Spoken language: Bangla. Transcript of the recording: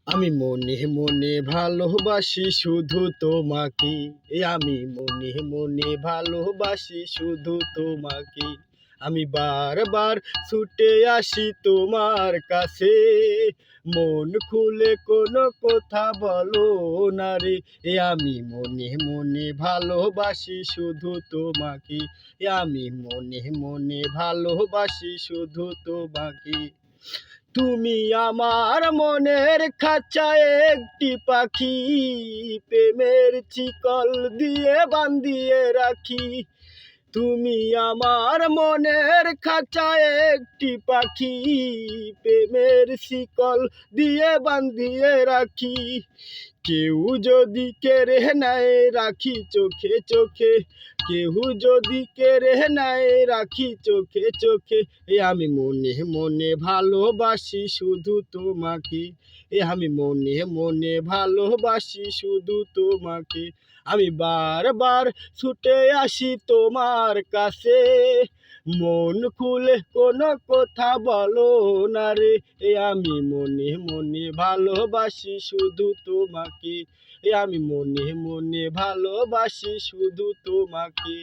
আমি মনে মনে ভালোবাসি শুধু তোমাকে। আমি মনে মনে ভালোবাসি শুধু তোমাকে। আমি বারবার ছুটে আসি তোমার কাছে। মন খুলে কোনো কথা বলো না রে। আমি মনে মনে ভালোবাসি শুধু তোমাকে। আমি মনে মনে ভালোবাসি শুধু তোমাকে। তুমি আমার মনের খাঁচায় একটি পাখি, প্রেমের শিকল দিয়ে বাঁধিয়ে রাখি। তুমি আমার মনের খাঁচায় একটি পাখি, প্রেমের শিকল দিয়ে বাঁধিয়ে রাখি। কেউ যদি কেড়ে নেয় রাখি চোখে চোখে, কেউ যদি কেড়ে নেয় রাখি চোখে চোখে। আমি মনে মনে ভালোবাসি শুধু তোমাকে। আমি মনে মনে ভালোবাসি শুধু তোমাকে। আমি বারবার ছুটে আসি তোমার কাছে। মন খুলে কোনো কথা বলো না রে। আমি মনে মনে ভালোবাসি শুধু তোমাকে। আমি মনে মনে ভালোবাসি শুধু তোমাকে।